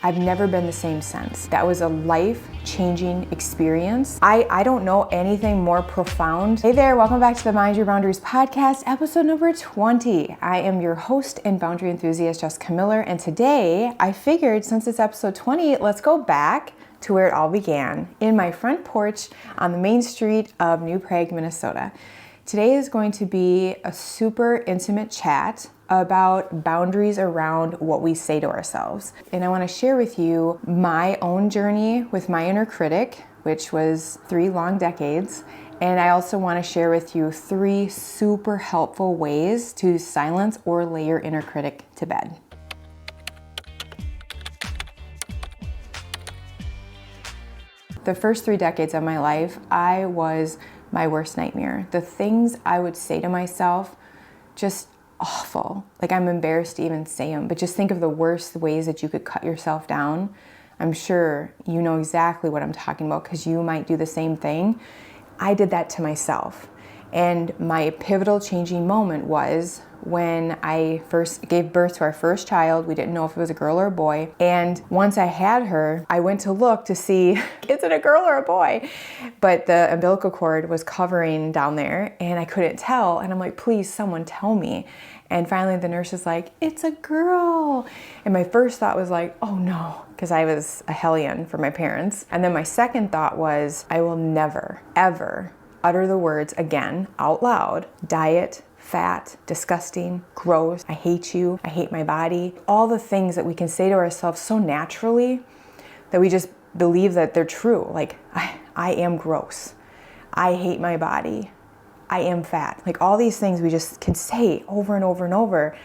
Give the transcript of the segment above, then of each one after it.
I've never been the same since. That was a life-changing experience. I don't know anything more profound. Hey there, welcome back to the Mind Your Boundaries podcast, episode number 20. I am your host and boundary enthusiast, Jessica Miller, and today I figured since it's episode 20, let's go back to where it all began, in my front porch on the main street of New Prague, Minnesota. Today is going to be a super intimate chat about boundaries around what we say to ourselves. And I want to share with you my own journey with my inner critic, which was 3 long decades. And I also want to share with you 3 super helpful ways to silence or lay your inner critic to bed. The first 3 decades of my life, I was my worst nightmare. The things I would say to myself, just awful. Like, I'm embarrassed to even say them, but just think of the worst ways that you could cut yourself down. I'm sure you know exactly what I'm talking about because you might do the same thing. I did that to myself. And my pivotal changing moment was when I first gave birth to our first child. We didn't know if it was a girl or a boy. And once I had her, I went to look to see, is it a girl or a boy? But the umbilical cord was covering down there and I couldn't tell. And I'm like, please, someone tell me. And finally the nurse is like, it's a girl. And my first thought was like, oh no, because I was a hellion for my parents. And then my second thought was, I will never, ever utter the words again out loud: diet, fat, disgusting, gross, I hate you, I hate my body. All the things that we can say to ourselves so naturally that we just believe that they're true. Like, I am gross. I hate my body. I am fat. Like, all these things we just can say over and over and over.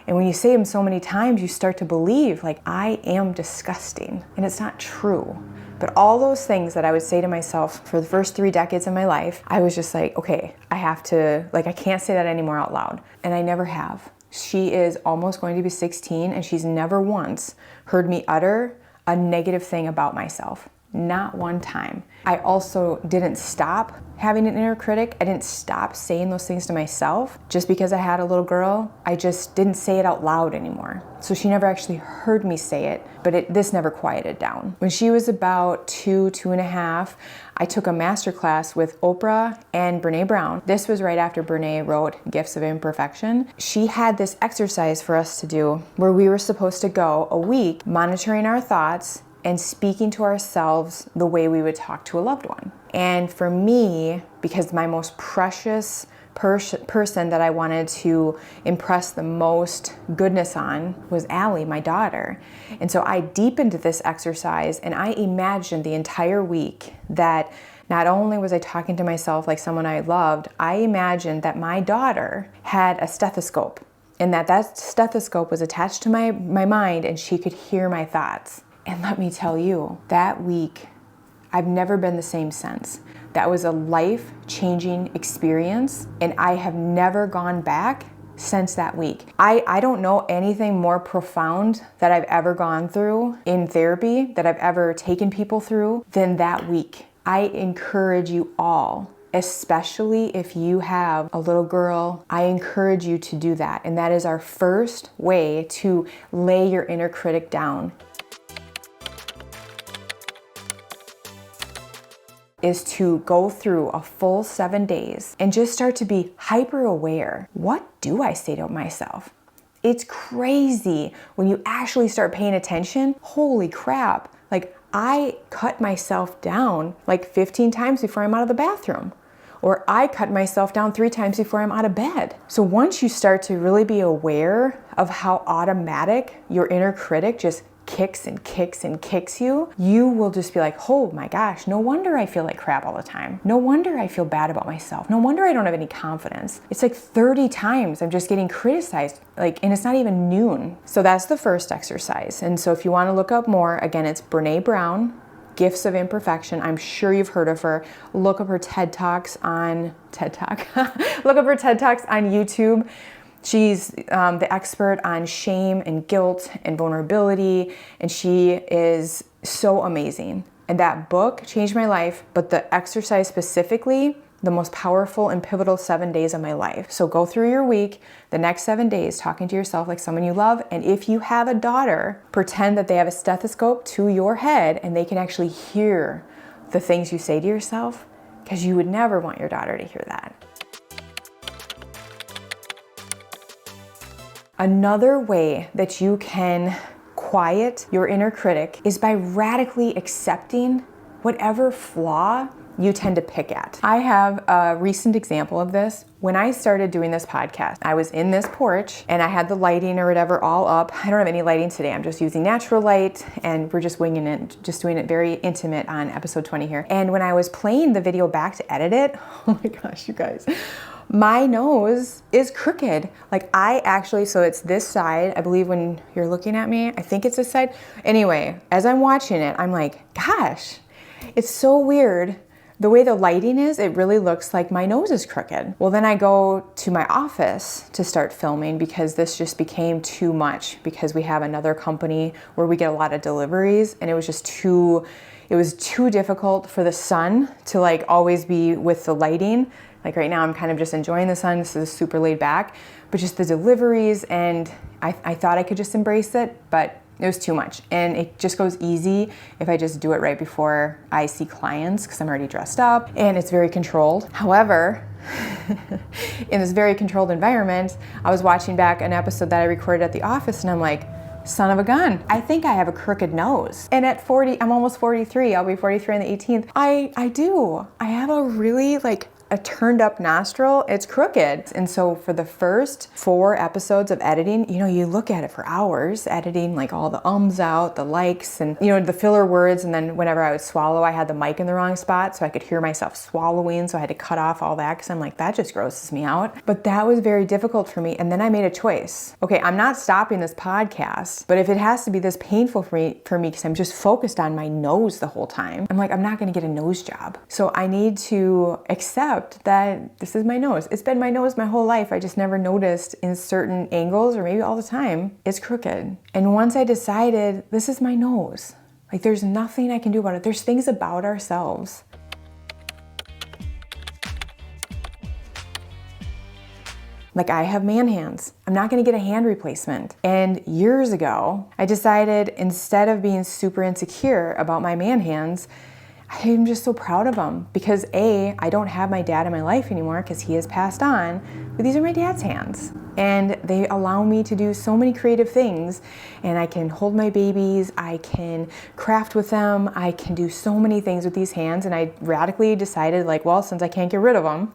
And when you say them so many times, you start to believe, like, I am disgusting. And it's not true. But all those things that I would say to myself for the first 3 decades of my life, I was just like, okay, I have to, like, I can't say that anymore out loud. And I never have. She is almost going to be 16 and she's never once heard me utter a negative thing about myself. Not one time. I also didn't stop having an inner critic. I didn't stop saying those things to myself just because I had a little girl. I just didn't say it out loud anymore. So she never actually heard me say it, but this never quieted down. When she was about 2.5, I took a masterclass with Oprah and Brene Brown. This was right after Brene wrote Gifts of Imperfection. She had this exercise for us to do where we were supposed to go a week monitoring our thoughts and speaking to ourselves the way we would talk to a loved one. And for me, because my most precious person that I wanted to impress the most goodness on was Allie, my daughter. And so I deepened this exercise and I imagined the entire week that not only was I talking to myself like someone I loved, I imagined that my daughter had a stethoscope and that stethoscope was attached to my mind and she could hear my thoughts. And let me tell you, that week, I've never been the same since. That was a life-changing experience, and I have never gone back since that week. I don't know anything more profound that I've ever gone through in therapy, that I've ever taken people through, than that week. I encourage you all, especially if you have a little girl, I encourage you to do that. And that is our first way to lay your inner critic down. Is to go through a full 7 days and just start to be hyper aware. What do I say to myself? It's crazy when you actually start paying attention. Holy crap. Like, I cut myself down like 15 times before I'm out of the bathroom. Or I cut myself down 3 times before I'm out of bed. So once you start to really be aware of how automatic your inner critic just kicks and kicks and kicks you, you will just be like, oh my gosh, no wonder I feel like crap all the time. No wonder I feel bad about myself. No wonder I don't have any confidence. It's like 30 times I'm just getting criticized, and it's not even noon. So that's the first exercise. And so if you want to look up more, again, it's Brene Brown, Gifts of Imperfection. I'm sure you've heard of her. Look up her TED Talks on Look up her TED Talks on YouTube. She's the expert on shame and guilt and vulnerability, and she is so amazing. And that book changed my life, but the exercise specifically the most powerful and pivotal 7 days of my life. So go through your week, the next 7 days, talking to yourself like someone you love. And if you have a daughter, pretend that they have a stethoscope to your head and they can actually hear the things you say to yourself, because you would never want your daughter to hear that. Another way that you can quiet your inner critic is by radically accepting whatever flaw you tend to pick at. I have a recent example of this. When I started doing this podcast, I was in this porch and I had the lighting or whatever all up. I don't have any lighting today. I'm just using natural light and we're just winging it, just doing it very intimate on episode 20 here. And when I was playing the video back to edit it, oh my gosh, you guys, my nose is crooked. Like I actually, so it's this side, I believe when you're looking at me, I think it's this side. Anyway, as I'm watching it, I'm like, gosh, it's so weird. The way the lighting is, it really looks like my nose is crooked. Well, then I go to my office to start filming because this just became too much because we have another company where we get a lot of deliveries and it was too difficult for the sun to like always be with the lighting. Like right now I'm kind of just enjoying the sun. This is super laid back, but just the deliveries, and I thought I could just embrace it, but it was too much. And it just goes easy if I just do it right before I see clients because I'm already dressed up and it's very controlled. However, in this very controlled environment, I was watching back an episode that I recorded at the office and I'm like, son of a gun, I think I have a crooked nose. And at 40, I'm almost 43, I'll be 43 on the 18th. I do. I have a really a turned up nostril, it's crooked. And so for the first 4 episodes of editing, you look at it for hours, editing like all the ums out, the likes, and the filler words. And then whenever I would swallow, I had the mic in the wrong spot, so I could hear myself swallowing. So I had to cut off all that because I'm like, that just grosses me out. But that was very difficult for me. And then I made a choice. Okay, I'm not stopping this podcast, but if it has to be this painful for me because I'm just focused on my nose the whole time, I'm like, I'm not gonna get a nose job. So I need to accept that this is my nose. It's been my nose my whole life. I just never noticed in certain angles, or maybe all the time, it's crooked. And once I decided this is my nose, like there's nothing I can do about it. There's things about ourselves. Like I have man hands. I'm not gonna get a hand replacement. And years ago, I decided instead of being super insecure about my man hands, I'm just so proud of them because A, I don't have my dad in my life anymore because he has passed on, but these are my dad's hands. And they allow me to do so many creative things, and I can hold my babies, I can craft with them, I can do so many things with these hands. And I radically decided well, since I can't get rid of them,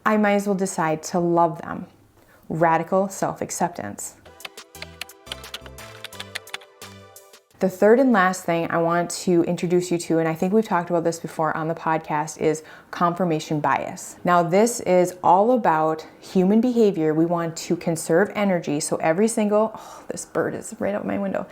I might as well decide to love them. Radical self-acceptance. The third and last thing I want to introduce you to, and I think we've talked about this before on the podcast, is confirmation bias. Now, this is all about human behavior. We want to conserve energy. So this bird is right out my window.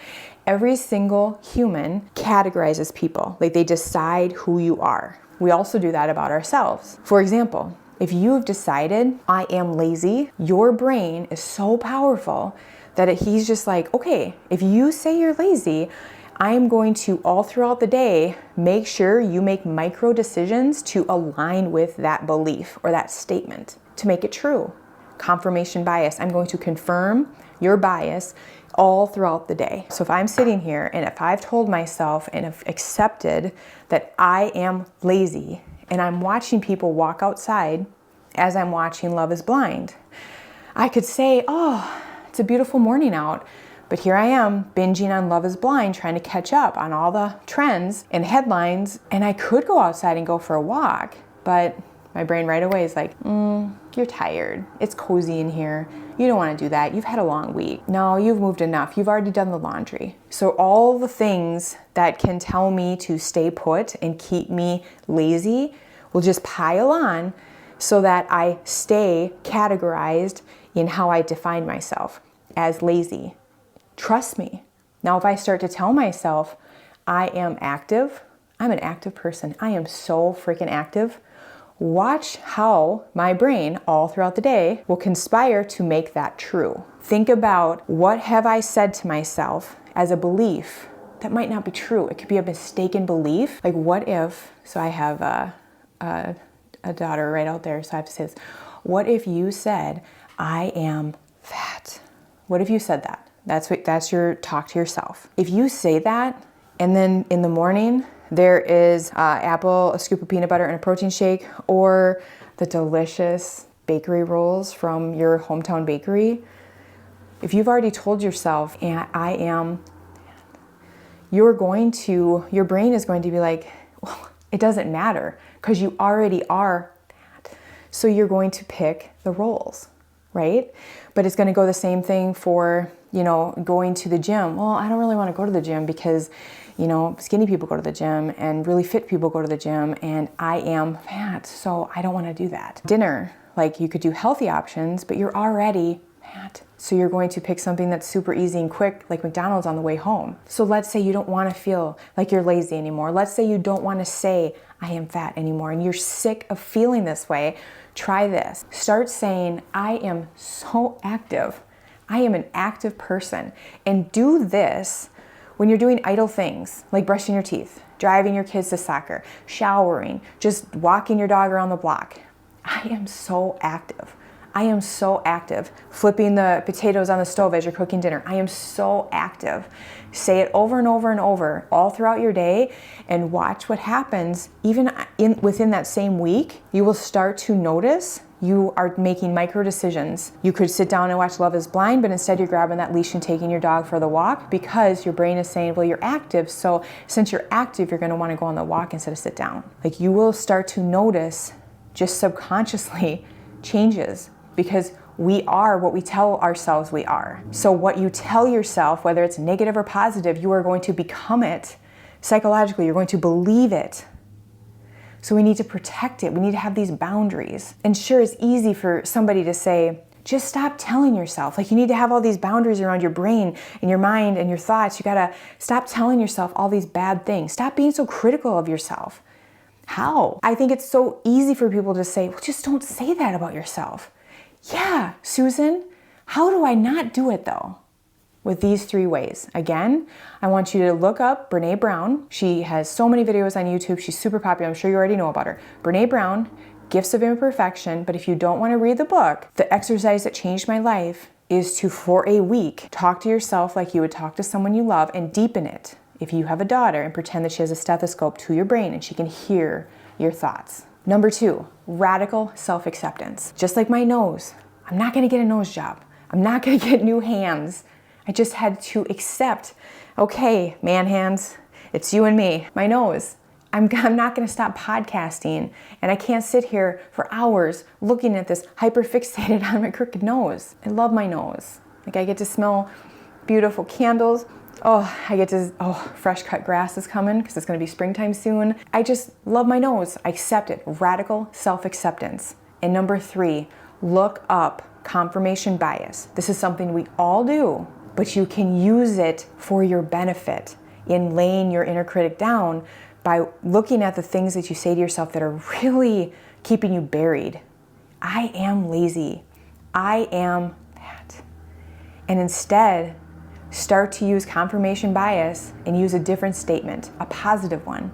Every single human categorizes people. Like they decide who you are. We also do that about ourselves. For example, if you've decided I am lazy, your brain is so powerful that he's just like, okay, if you say you're lazy, I am going to all throughout the day make sure you make micro decisions to align with that belief or that statement to make it true. Confirmation bias. I'm going to confirm your bias all throughout the day. So if I'm sitting here and if I've told myself and have accepted that I am lazy and I'm watching people walk outside as I'm watching Love is Blind, I could say, oh, it's a beautiful morning out, but here I am binging on Love is Blind, trying to catch up on all the trends and headlines. And I could go outside and go for a walk, but my brain right away is like, you're tired. It's cozy in here. You don't want to do that. You've had a long week. No, you've moved enough. You've already done the laundry. So all the things that can tell me to stay put and keep me lazy will just pile on so that I stay categorized in how I define myself as lazy. Trust me. Now, if I start to tell myself I am active, I'm an active person. I am so freaking active. Watch how my brain all throughout the day will conspire to make that true. Think about what have I said to myself as a belief that might not be true. It could be a mistaken belief. Like what if, so I have a a daughter right out there, so I have to say this. What if you said, I am fat? What if you said that? That's your talk to yourself. If you say that, and then in the morning, there is apple, a scoop of peanut butter, and a protein shake, or the delicious bakery rolls from your hometown bakery. If you've already told yourself, I am, your brain is going to be like, well, it doesn't matter because you already are fat. So you're going to pick the rolls, right? But it's going to go the same thing for, going to the gym. Well, I don't really want to go to the gym because, skinny people go to the gym and really fit people go to the gym, and I am fat, so I don't want to do that. Dinner, like you could do healthy options, but you're already fat. So you're going to pick something that's super easy and quick, like McDonald's on the way home. So let's say you don't want to feel like you're lazy anymore. Let's say you don't want to say, I am fat anymore, and you're sick of feeling this way. Try this. Start saying, I am so active. I am an active person. And do this when you're doing idle things, like brushing your teeth, driving your kids to soccer, showering, just walking your dog around the block. I am so active. I am so active. Flipping the potatoes on the stove as you're cooking dinner. I am so active. Say it over and over and over all throughout your day, and watch what happens. Even within that same week, you will start to notice you are making micro decisions. You could sit down and watch Love is Blind, but instead you're grabbing that leash and taking your dog for the walk because your brain is saying, well, you're active. So since you're active, you're going to want to go on the walk instead of sit down. Like, you will start to notice just subconsciously changes, because we are what we tell ourselves we are. So what you tell yourself, whether it's negative or positive, you are going to become it psychologically. You're going to believe it. So we need to protect it. We need to have these boundaries. And sure, it's easy for somebody to say, just stop telling yourself. Like, you need to have all these boundaries around your brain and your mind and your thoughts. You gotta stop telling yourself all these bad things. Stop being so critical of yourself. How? I think it's so easy for people to say, well, just don't say that about yourself. Yeah, Susan, how do I not do it though? With these 3 ways. Again, I want you to look up Brene Brown. She has so many videos on YouTube. She's super popular. I'm sure you already know about her. Brene Brown, Gifts of Imperfection. But if you don't want to read the book, the exercise that changed my life is to, for a week, talk to yourself like you would talk to someone you love, and deepen it. If you have a daughter, and pretend that she has a stethoscope to your brain and she can hear your thoughts. Number 2, radical self-acceptance. Just like my nose. I'm not going to get a nose job. I'm not going to get new hands. I just had to accept, okay, man hands, it's you and me. My nose. I'm not going to stop podcasting, and I can't sit here for hours looking at this, hyper-fixated on my crooked nose. I love my nose. Like, I get to smell beautiful candles. Fresh cut grass is coming because it's going to be springtime soon. I just love my nose. I accept it. Radical self-acceptance. And number 3, look up confirmation bias. This is something we all do, but you can use it for your benefit in laying your inner critic down by looking at the things that you say to yourself that are really keeping you buried. I am lazy. I am fat. And instead, start to use confirmation bias and use a different statement, a positive one.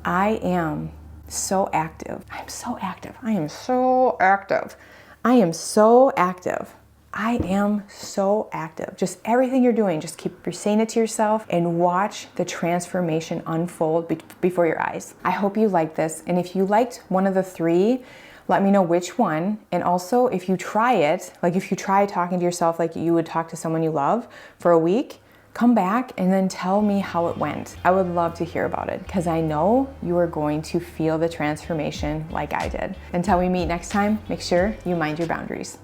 I am so active. I'm so active. I am so active. I am so active. I am so active. Just everything you're doing, just keep saying it to yourself and watch the transformation unfold before your eyes. I hope you liked this. And if you liked one of the 3, let me know which one. And also, if you try it, like if you try talking to yourself like you would talk to someone you love for a week, come back and then tell me how it went. I would love to hear about it because I know you are going to feel the transformation like I did. Until we meet next time, make sure you mind your boundaries.